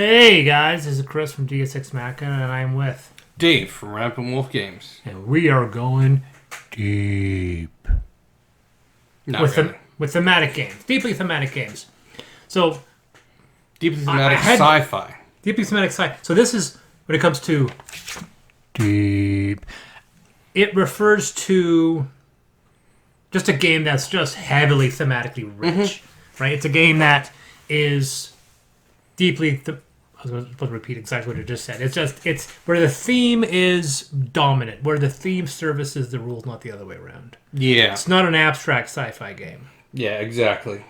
Hey guys, this is Chris from DS6 Machina, and I'm with Dave from Rampant Wolf Games. and we are going deep with thematic games, deeply thematic games. So Deeply thematic sci-fi. Deeply thematic sci. So this is when it comes to deep. It refers to just a game that's just heavily thematically rich, right? It's a game that is deeply. I was supposed to repeat exactly what I just said. It's where the theme is dominant, where the theme services the rules, not the other way around. Yeah. It's not an abstract sci-fi game. Yeah, exactly.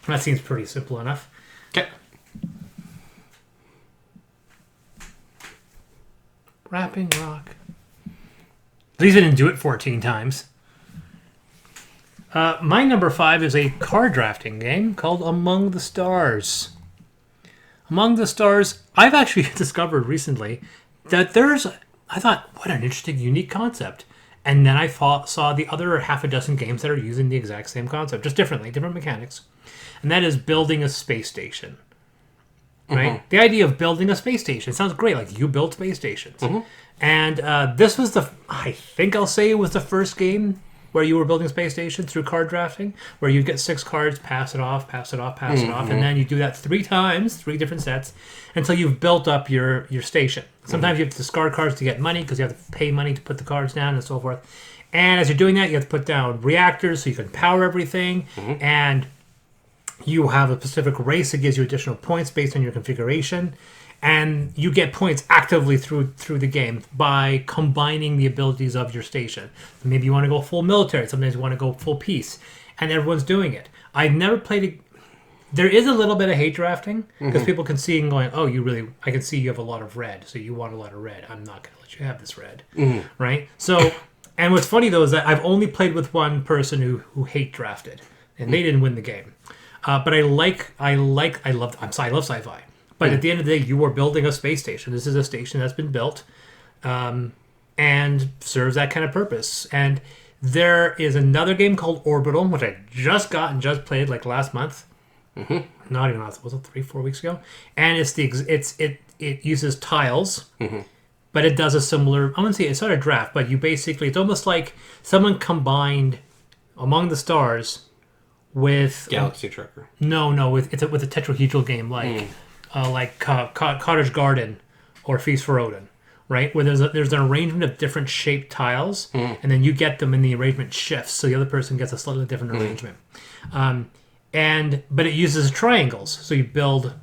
That seems pretty simple enough. Okay. Rapping rock. At least I didn't do it 14 times. My number 5 is a card drafting game called Among the Stars. Among the Stars, I've actually discovered recently that I thought, what an interesting, unique concept. And then I saw the other half a dozen games that are using the exact same concept, just differently, different mechanics. And that is building a space station. Right? The idea of building a space station sounds great, like you build space stations. And this was I think I'll say it was the first game where you were building a space station through card drafting, where you get 6 cards, pass it off, and then you do that 3 times, 3 different sets, until you've built up your station. Sometimes you have to discard cards to get money, because you have to pay money to put the cards down and so forth. And as you're doing that, you have to put down reactors so you can power everything, and you have a specific race that gives you additional points based on your configuration. And you get points actively through the game by combining the abilities of your station. Maybe you want to go full military. Sometimes you want to go full peace. And everyone's doing it. I've never played it. There is a little bit of hate drafting because people can see and going, oh, I can see you have a lot of red. So you want a lot of red. I'm not going to let you have this red. Right? So, and what's funny though is that I've only played with one person who hate drafted. And they didn't win the game. But I love sci-fi. But at the end of the day, you are building a space station. This is a station that's been built and serves that kind of purpose. And there is another game called Orbital, which I just got and just played like last month. Not even last, was it 3-4 weeks ago? And it uses tiles, but it does a similar, I wouldn't say it's not a draft, but it's almost like someone combined Among the Stars with Galaxy Trucker. with a tetrahedral game like Cottage Garden or Feast for Odin, right? Where there's an arrangement of different shaped tiles, and then you get them and the arrangement shifts, so the other person gets a slightly different arrangement. But it uses triangles, so you build.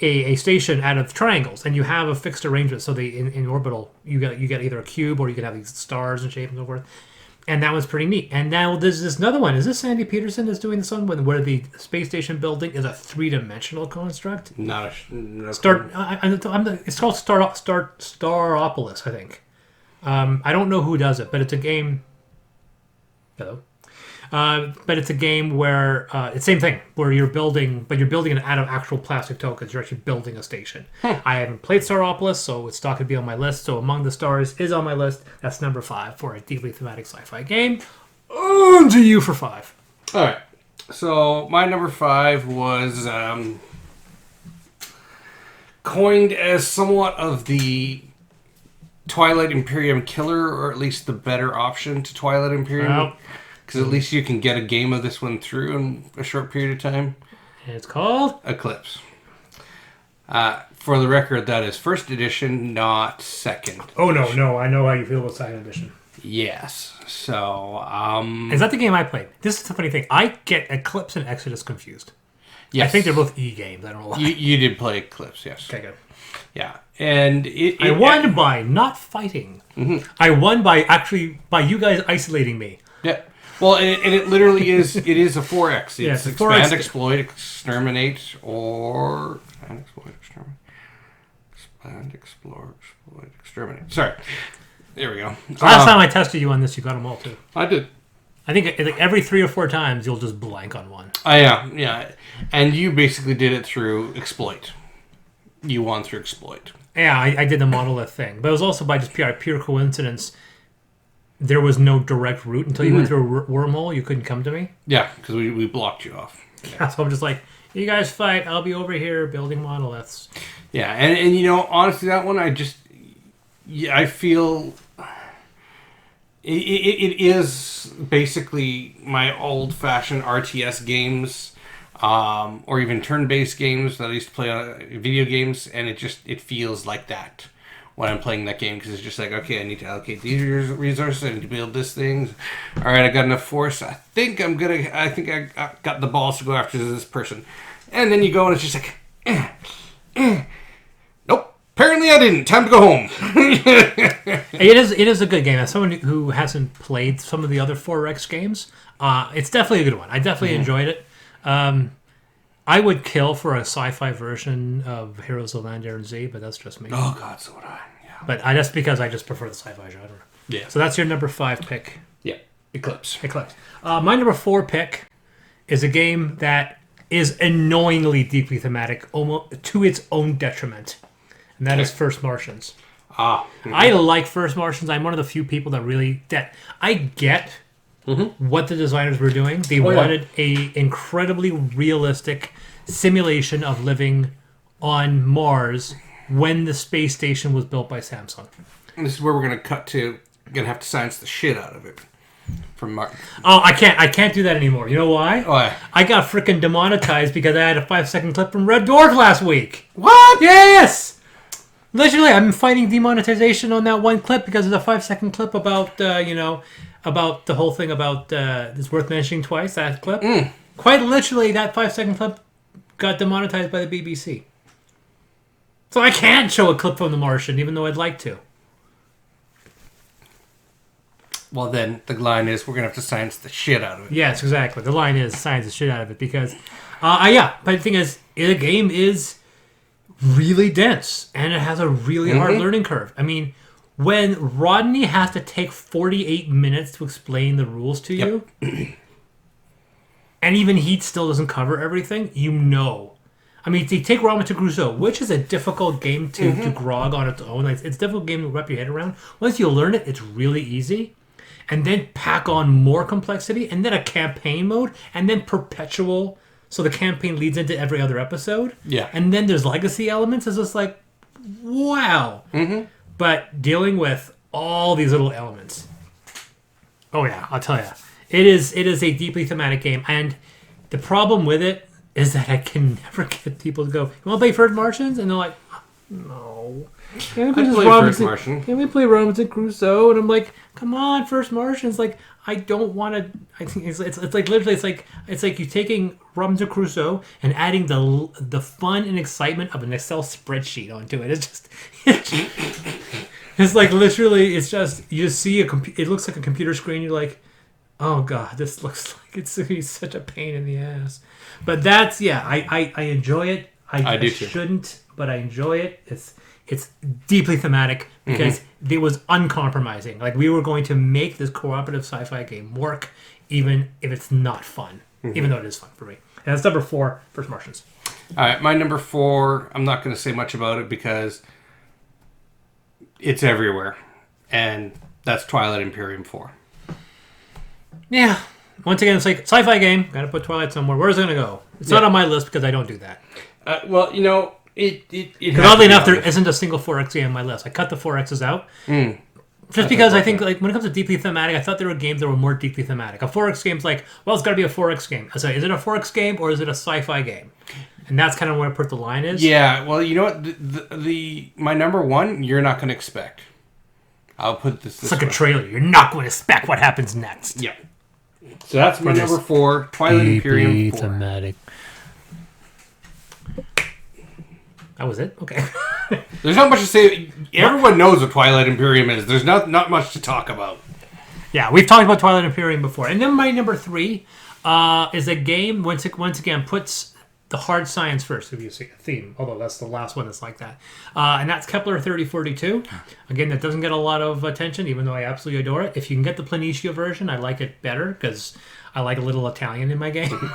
A station out of triangles, and you have a fixed arrangement. So in Orbital, you get either a cube or you can have these stars and shape and so forth. And that was pretty neat. And now there's this another one. Is this Sandy Peterson that's doing this one where the space station building is a 3-dimensional construct? It's called Staropolis, I think. I don't know who does it, but it's a game. Hello. But it's a game where it's the same thing, where you're building it out of actual plastic tokens. You're actually building a station. I haven't played Staropolis, so it's not going to be on my list. So Among the Stars is on my list. That's number 5 for a deeply thematic sci-fi game. On to you for 5. All right. So my number 5 was coined as somewhat of the Twilight Imperium killer, or at least the better option to Twilight Imperium. Because at least you can get a game of this one through in a short period of time. And it's called? Eclipse. For the record, that is first edition, not second. Oh, no. I know how you feel about second edition. Yes. So, Is that the game I played? This is the funny thing. I get Eclipse and Exodus confused. Yes. I think they're both E-games. I don't know why. You did play Eclipse, yes. Okay, good. Yeah. And I won by not fighting. I won by you guys isolating me. Yeah. Well, and it literally is. It is a 4X. It's expand, 4X. exploit, exterminate, or expand, exploit, exterminate. Expand, explore, exploit, exterminate. Sorry. There we go. Last time I tested you on this, you got them all too. I did. I think every 3 or 4 times you'll just blank on one. Yeah. And you basically did it through exploit. You won through exploit. Yeah, I did the monolith thing, but it was also by just pure coincidence there was no direct route until you went through a wormhole. You couldn't come to me. Yeah, because we blocked you off. Yeah, so I'm just like, you guys fight. I'll be over here building monoliths. Yeah, and you know, honestly, that one I feel it is basically my old-fashioned RTS games, or even turn-based games that I used to play on video games, and it feels like that when I'm playing that game, because it's just like, okay, I need to allocate these resources, I need to build this thing. All right, I got enough force. I think I got the balls to go after this person, and then you go and it's just like, nope. Apparently I didn't. Time to go home. It is a good game. As someone who hasn't played some of the other 4X games, it's definitely a good one. I definitely enjoyed it. I would kill for a sci-fi version of Heroes of Land, Air, and Z, but that's just me. Oh, God, so would I. Yeah. But that's because I just prefer the sci-fi genre. Yeah. So that's your number 5 pick. Yeah. Eclipse. My number 4 pick is a game that is annoyingly deeply thematic, almost to its own detriment, and that is First Martians. I like First Martians. I'm one of the few people that I get what the designers were doing. They wanted a incredibly realistic simulation of living on Mars when the space station was built by Samsung. And this is where we're going to cut to. Going to have to science the shit out of it from Martin. Oh, I can't do that anymore. You know why? Why? I got freaking demonetized because I had a 5-second clip from Red Dwarf last week. What? Yes. Literally, I'm fighting demonetization on that one clip because it's a 5-second clip about about the whole thing about it's worth mentioning twice. That clip, quite literally, that 5-second clip got demonetized by the BBC. So I can't show a clip from The Martian, even though I'd like to. Well, then the line is we're gonna have to science the shit out of it. Yes, exactly. The line is science the shit out of it because, But the thing is, the game is really dense and it has a really hard learning curve. I mean, when Rodney has to take 48 minutes to explain the rules to you, and even he still doesn't cover everything, you know. I mean, they take Robinson Crusoe, which is a difficult game to grog on its own. Like, it's a difficult game to wrap your head around. Once you learn it, it's really easy. And then pack on more complexity, and then a campaign mode, and then perpetual. So the campaign leads into every other episode. Yeah. And then there's legacy elements. It's just like, wow. But dealing with all these little elements. Oh, yeah, I'll tell you. It is a deeply thematic game. And the problem with it is that I can never get people to go, you want to play First Martians? And they're like, no. Can we play First Martian. Can we play Robinson Crusoe? And I'm like, come on, First Martians. Like, I don't want to. I think it's like literally it's like you taking Robinson Crusoe and adding the fun and excitement of an Excel spreadsheet onto it. It's just it's like literally it's just you just see it looks like a computer screen. You're like, oh god, this looks like it's such a pain in the ass. But that's I enjoy it. I do too. Shouldn't, but I enjoy it. It's deeply thematic because it was uncompromising. Like, we were going to make this cooperative sci-fi game work, even if it's not fun. Even though it is fun for me. And that's number 4, First Martians. All right, my number 4, I'm not going to say much about it because it's everywhere. And that's Twilight Imperium 4. Yeah. Once again, it's like, sci-fi game. Got to put Twilight somewhere. Where's it going to go? It's not on my list because I don't do that. Well, you know... Because oddly enough, there isn't a single 4X game on my list. I cut the 4Xs out. Just because I think, like, when it comes to deeply thematic, I thought there were games that were more deeply thematic. A 4X game's like, well, it's got to be a 4X game. I say, is it a 4X game or is it a sci-fi game? And that's kind of where I put the line is. Yeah, well, you know what? My number 1, you're not going to expect. I'll put this It's like a trailer. You're not going to expect what happens next. Yeah. So that's my number 4, Twilight Imperium 4. Thematic. That was it? Okay. There's not much to say. Everyone knows what Twilight Imperium is. There's not much to talk about. Yeah, we've talked about Twilight Imperium before. And then my number 3 is a game, once again, puts the hard science first, if you see a theme. Although that's the last one that's like that. And that's Kepler 3042. Again, that doesn't get a lot of attention, even though I absolutely adore it. If you can get the Planitia version, I like it better, because I like a little Italian in my game.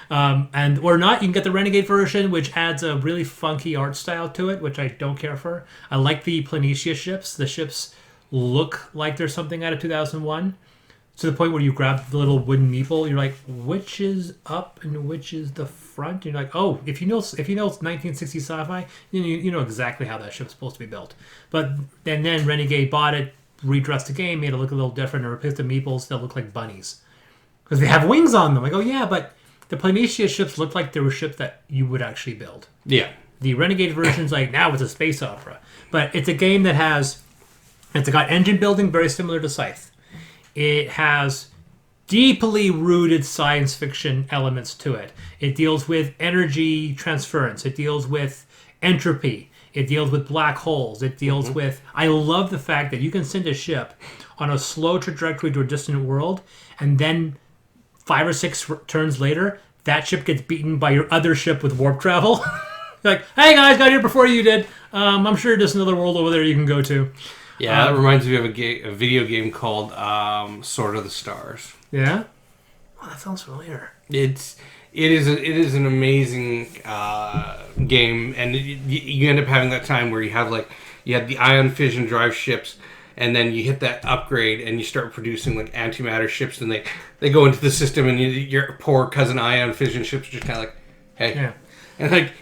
And or not, you can get the Renegade version, which adds a really funky art style to it, which I don't care for. I like the Planitia ships. The ships look like there's something out of 2001. To the point where you grab the little wooden meeple, you're like, which is up and which is the front? And you're like, oh, if you know it's 1960s sci-fi, you know exactly how that ship's supposed to be built. But then Renegade bought it, redressed the game, made it look a little different, and replaced the meeples that look like bunnies because they have wings on them. I go, yeah, but the Planitia ships looked like they were ships that you would actually build. Yeah. The Renegade version's like, now it's a space opera, but it's a game that it's got engine building very similar to Scythe. It has deeply rooted science fiction elements to it. It deals with energy transference. It deals with entropy. It deals with black holes. It deals with... I love the fact that you can send a ship on a slow trajectory to a distant world, and then 5 or 6 turns later, that ship gets beaten by your other ship with warp travel. Like, hey guys, got here before you did. I'm sure there's another world over there you can go to. Yeah, that reminds me of a video game called Sword of the Stars. Yeah? Oh, that sounds familiar. It is an amazing game, and you end up having that time where you have the ion fission drive ships, and then you hit that upgrade and you start producing like antimatter ships, and they go into the system, and your poor cousin ion fission ships are just kind of like, hey, Yeah. and like.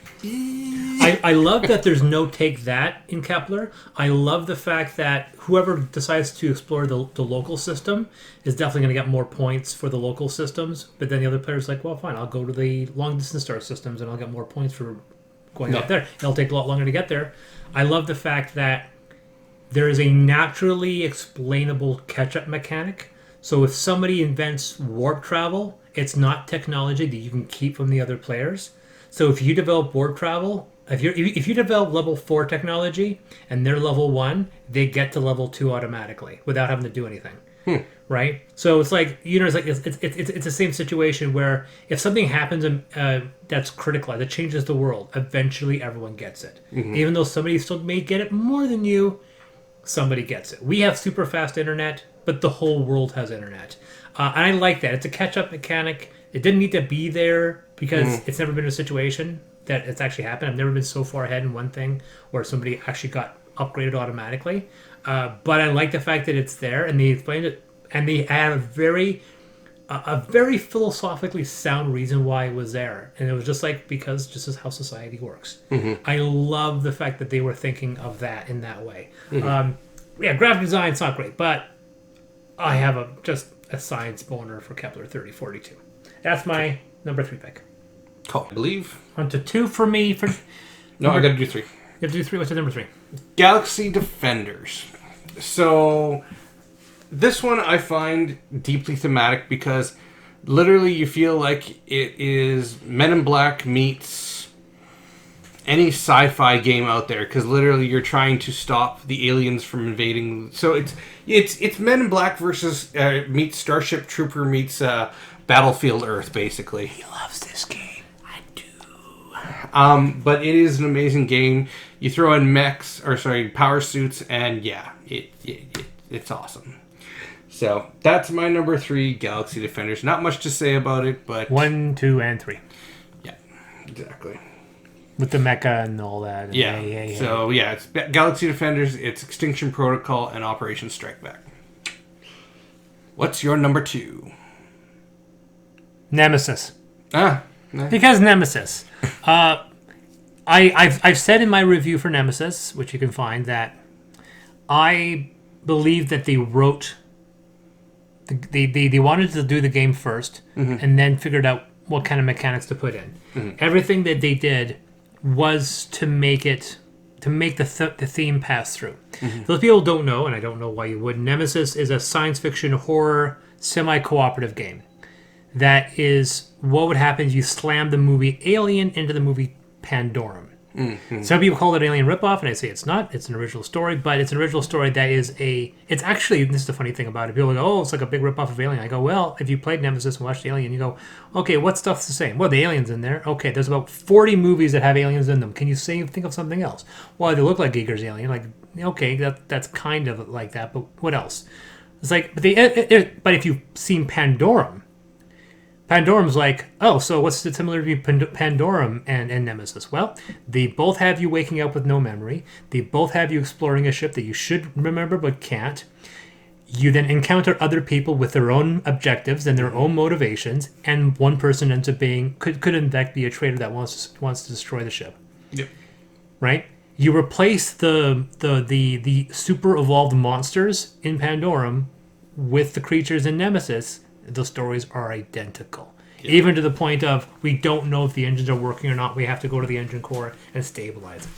I love that there's no take that in Kepler. I love the fact that whoever decides to explore the local system is definitely going to get more points for the local systems. But then the other player's like, well, fine, I'll go to the long distance star systems and I'll get more points for going up there. It'll take a lot longer to get there. I love the fact that there is a naturally explainable catch-up mechanic. So if somebody invents warp travel, it's not technology that you can keep from the other players. So if you develop warp travel, if you develop level 4 technology and they're level 1, they get to level 2 automatically without having to do anything, right? So it's like it's the same situation where if something happens that's critical, that changes the world, eventually everyone gets it. Even though somebody still may get it more than you, somebody gets it. We have super fast internet, but the whole world has internet, and I like that. It's a catch-up mechanic. It didn't need to be there because it's never been a situation that it's actually happened. I've never been so far ahead in one thing where somebody actually got upgraded automatically. But I like the fact that it's there, and they explained it, and they had a very philosophically sound reason why it was there. And it was just like, because this is how society works. I love the fact that they were thinking of that in that way. Graphic design's not great, but I have just a science boner for Kepler 3042. That's my number 3 pick. Cool. I believe. On to 2 for me. No, I got to do 3. You have to do 3. What's your number 3? Galaxy Defenders. So this one I find deeply thematic because literally you feel like it is Men in Black meets any sci-fi game out there, because literally you're trying to stop the aliens from invading. So it's Men in Black versus meets Starship Trooper meets Battlefield Earth, basically. He loves this game. I do. But it is an amazing game. You throw in power suits, and yeah, it's awesome. So that's my number 3, Galaxy Defenders. Not much to say about it, but 1, 2, and 3. Yeah, exactly. With the mecha and all that. And yeah. So yeah, it's Galaxy Defenders. It's Extinction Protocol and Operation Strike Back. What's your number 2? Nemesis. Nice. Because Nemesis. I've said in my review for Nemesis, which you can find, that I believe that they wrote... They wanted to do the game first, and then figured out what kind of mechanics to put in. Everything that they did was to make the theme pass through. Those people don't know, and I don't know why you would. Nemesis is a science fiction horror semi-cooperative game. That is what would happen if you slammed the movie Alien into the movie Pandorum. Some people call it an Alien ripoff, and I say it's not. It's an original story, but it's an original story that is it's actually, this is the funny thing about it. People go, oh, it's like a big ripoff of Alien. I go, well, if you played Nemesis and watched Alien, you go, okay, what stuff's the same? Well, the alien's in there. Okay, there's about 40 movies that have aliens in them. Can you think of something else? Well, they look like Giger's Alien. Like, okay, that's kind of like that, but what else? It's like, but if you've seen Pandorum Pandorum's like, oh, so what's the similarity between Pandorum and Nemesis? Well, they both have you waking up with no memory. They both have you exploring a ship that you should remember but can't. You then encounter other people with their own objectives and their own motivations, and one person ends up being could in fact be a traitor that wants to destroy the ship. Yep. Right? You replace the super evolved monsters in Pandorum with the creatures in Nemesis. The stories are identical. Yep. Even to the point of we don't know if the engines are working or not. We have to go to the engine core and stabilize it.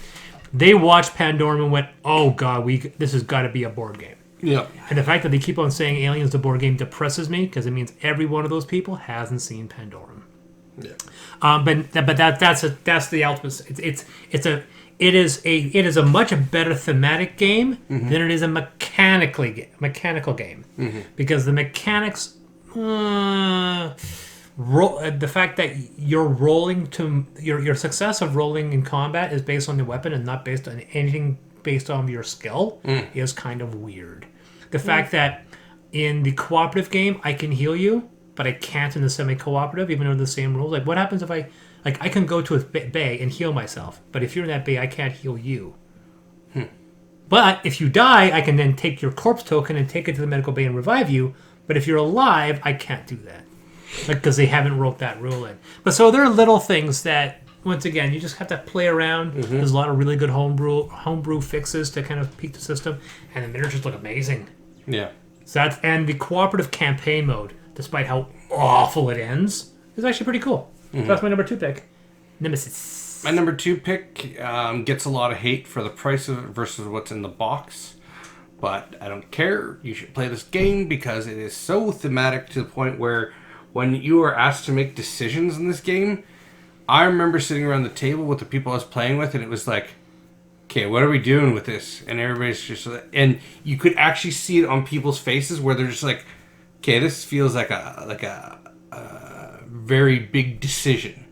They watched Pandorum and went, "Oh God, this has got to be a board game." Yeah. And the fact that they keep on saying Aliens the board game depresses me because it means every one of those people hasn't seen Pandorum. Yeah. But that's the ultimate. It is a much better thematic game than it is a mechanical game because the mechanics. The fact that you're rolling to your success of rolling in combat is based on the weapon and not based on anything based on your skill is kind of weird. The fact that in the cooperative game I can heal you, but I can't in the semi-cooperative, even though they're the same rules. Like, what happens if I can go to a bay and heal myself, but if you're in that bay, I can't heal you. But if you die, I can then take your corpse token and take it to the medical bay and revive you. But if you're alive, I can't do that. Because they haven't wrote that rule in. But so there are little things that, once again, you just have to play around. There's a lot of really good homebrew fixes to kind of peak the system. And the miniatures look amazing. Yeah. So and the cooperative campaign mode, despite how awful it ends, is actually pretty cool. So that's my number 2 pick. Nemesis. My number 2 pick gets a lot of hate for the price of it versus what's in the box. But I don't care. You should play this game because it is so thematic to the point where when you are asked to make decisions in this game, I remember sitting around the table with the people I was playing with, and it was like, okay, what are we doing with this? And everybody's just like, and you could actually see it on people's faces where they're just like, okay, this feels like a very big decision.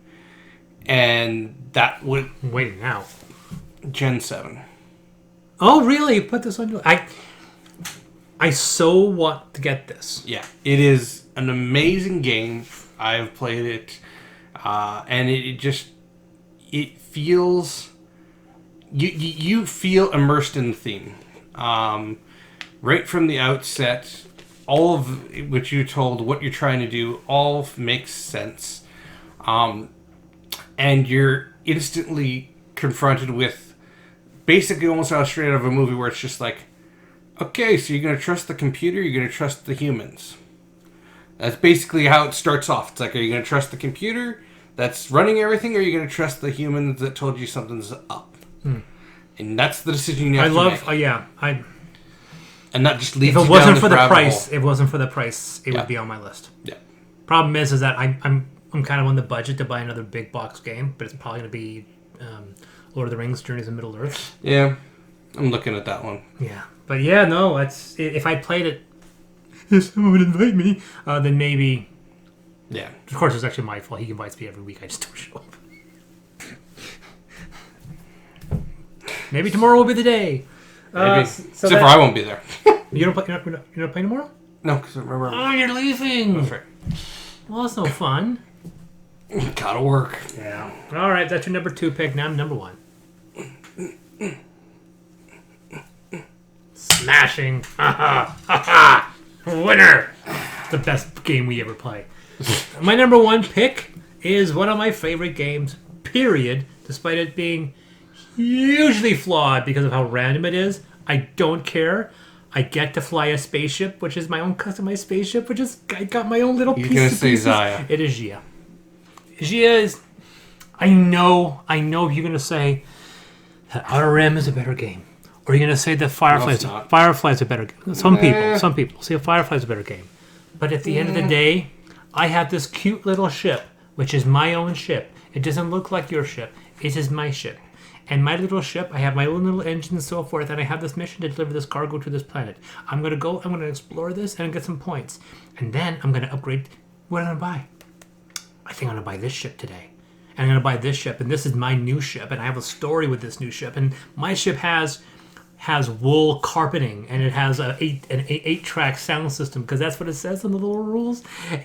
And that would... Wait now. Gen 7. Oh, really? You put this on your... I so want to get this. Yeah, it is an amazing game. I've played it, and it feels... You feel immersed in the theme. Right from the outset, all of what you're told, what you're trying to do, all makes sense. And you're instantly confronted with basically almost out straight out of a movie where it's just like, okay, so you're going to trust the computer, you're going to trust the humans. That's basically how it starts off. It's like, are you going to trust the computer that's running everything, or are you going to trust the humans that told you something's up? And that's the decision you have to make. And not just leave. If it wasn't for the price, it would be on my list. Yeah. Problem is that I'm kind of on the budget to buy another big box game, but it's probably going to be Lord of the Rings: Journeys in Middle Earth. Yeah, I'm looking at that one. Yeah, but yeah, no, that's if I played it, if someone would invite me, then maybe. Yeah. Of course, it's actually my fault. He invites me every week. I just don't show up. Maybe tomorrow will be the day. Maybe. Except for I won't be there. You're not playing tomorrow? No, because remember. Oh, you're leaving. That's right. Well, that's no fun. Gotta work. Yeah. All right, that's your number 2 pick. Now I'm number 1. Smashing. Ha ha. Winner. The best game we ever play. My number 1 pick is one of my favorite games, period, despite it being hugely flawed because of how random it is. I don't care. I get to fly a spaceship, which is my own customized spaceship, which is I got my own little piece. You're gonna say Zaya. It is Gia. Gia is. I know. You're gonna say that Outer Rim is a better game, or you're gonna say that Firefly's a better game. Some people say Firefly's a better game, but at the end of the day, I have this cute little ship, which is my own ship. It doesn't look like your ship. It is my ship. And my little ship, I have my own little engine and so forth, and I have this mission to deliver this cargo to this planet. I'm going to explore this and get some points. And then I'm going to upgrade. What am I going to buy? I think I'm going to buy this ship today. And I'm going to buy this ship, and this is my new ship, and I have a story with this new ship. And my ship has has wool carpeting, and it has an 8-track sound system, because that's what it says in the little rules.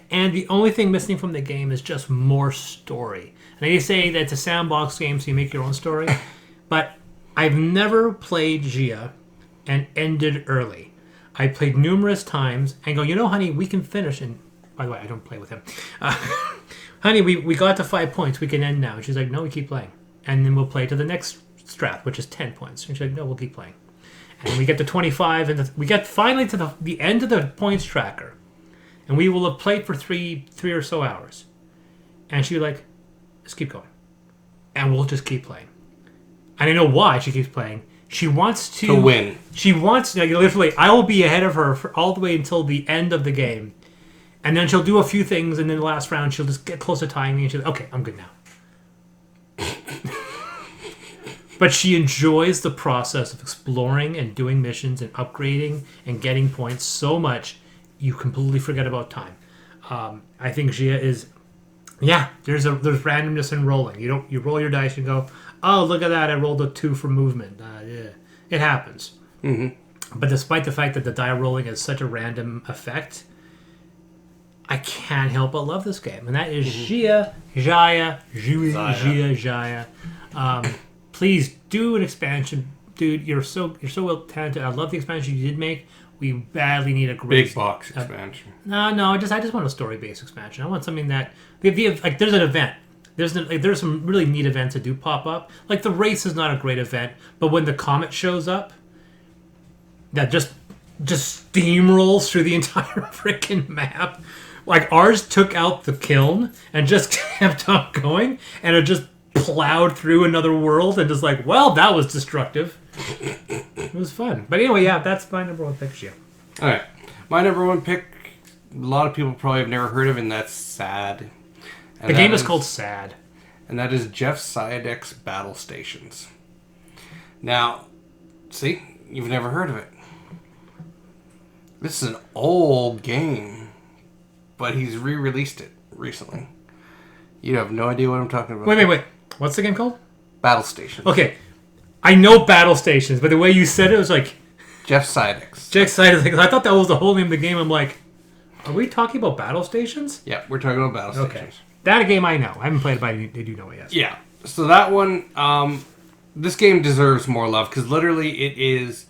And the only thing missing from the game is just more story. And they say that it's a sandbox game, so you make your own story. But I've never played Gia and ended early. I played numerous times and go, honey, we can finish. And by the way, I don't play with him. Honey, we got to 5 points. We can end now. And she's like, no, we keep playing. And then we'll play to the next strat, which is 10 points. And she's like, no, we'll keep playing. And we get to 25, and we get finally to the end of the points tracker. And we will have played for three or so hours. And she's like, let's keep going. And we'll just keep playing. And I know why she keeps playing. She wants to win. She wants, literally, I will be ahead of her for all the way until the end of the game. And then she'll do a few things, and then the last round, she'll just get close to tying me, and she'll okay, I'm good now. But she enjoys the process of exploring and doing missions and upgrading and getting points so much, you completely forget about time. I think Gia is, there's randomness in rolling. You roll your dice and go, oh, look at that, I rolled a 2 for movement. It happens. Mm-hmm. But despite the fact that the die rolling is such a random effect, I can't help but love this game. And that is Gia. Please do an expansion. Dude, you're so well talented. I love the expansion you did make. We badly need a great big box expansion. No, I just want a story-based expansion. I want something that there's an event. There's some really neat events that do pop up. Like the race is not a great event, but when the comet shows up, that just steamrolls through the entire freaking map. Like ours took out the kiln and just kept on going, and it just plowed through another world and just like, well, that was destructive. It was fun. But anyway, that's my number one pick, Gia. All right. My number one pick, a lot of people probably have never heard of, and that's Sad. And the game is called Sad. And that is Jeff Siadek's Battle Stations. Now, see, you've never heard of it. This is an old game, but he's re-released it recently. You have no idea what I'm talking about. Wait. What's the game called? Battle Stations. Okay. I know Battle Stations, but the way you said it was like... Jeff Siadek's. I thought that was the whole name of the game. I'm like, are we talking about Battle Stations? Yeah, we're talking about Battle Stations. Okay. That game I know. I haven't played it, but I do know it, yes. Yeah. So that one, this game deserves more love, because literally it is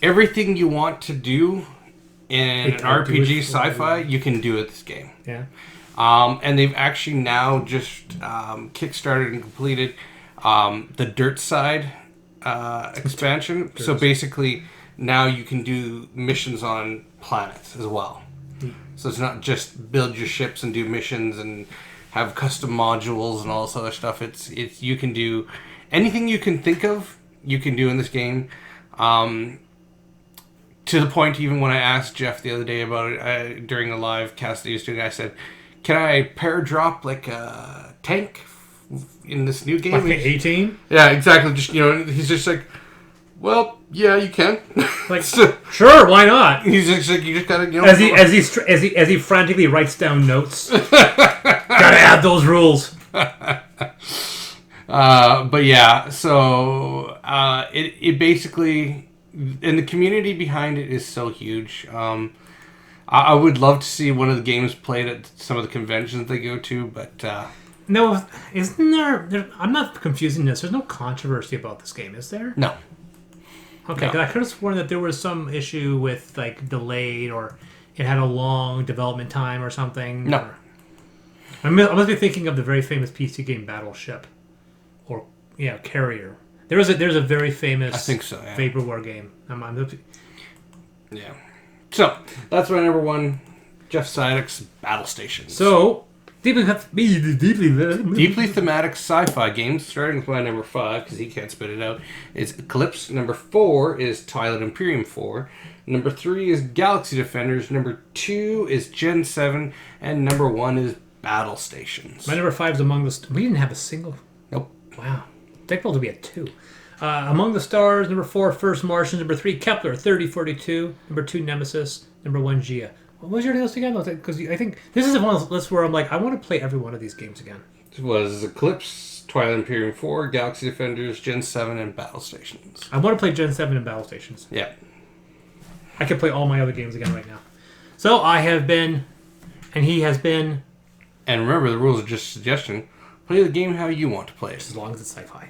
everything you want to do in an RPG sci-fi, you can do with this game. Yeah. And they've actually now just kickstarted and completed the Dirt Side expansion. So basically, now you can do missions on planets as well. So it's not just build your ships and do missions and have custom modules and all this other stuff. It's you can do anything you can think of, you can do in this game. To the point, even when I asked Jeff the other day about it during a live cast that he was doing, I said, can I pair drop like a tank in this new game? Like 18? Yeah, exactly. Just he's just like, well, yeah, you can. Like, sure, why not? He's just like, you just gotta, as he frantically writes down notes. Gotta add those rules. But yeah, so it basically, and the community behind it is so huge. I would love to see one of the games played at some of the conventions they go to, but no, isn't there? I'm not confusing this. There's no controversy about this game, is there? No. Okay, because I could have sworn that there was some issue with like delayed, or it had a long development time or something. No. I must be thinking of the very famous PC game Battleship, or Carrier. There's a very famous, I think so, yeah, vaporware game. Yeah. So that's my number one, Jeff Siadek's Battle Stations. So deeply thematic sci-fi games, starting with my number 5 because he can't spit it out, is Eclipse. Number 4 is Twilight Imperium 4. Number 3 is Galaxy Defenders. Number 2 is Gen 7, and number 1 is Battle Stations. My number 5 is Among the Stars. We didn't have a single. Nope. Wow. Technical to be at 2. Among the Stars. Number 4, First Martians. Number 3, Kepler 3042. Number 2, Nemesis. Number 1, Gia. What was your list again? Because I think this is one of those lists where I'm like, I want to play every one of these games again. It was Eclipse, Twilight Imperium 4, Galaxy Defenders, Gen 7, and Battle Stations. I want to play Gen 7 and Battle Stations. Yeah. I could play all my other games again right now. So I have been, and he has been. And remember, the rules are just a suggestion. Play the game how you want to play it. As long as it's sci-fi.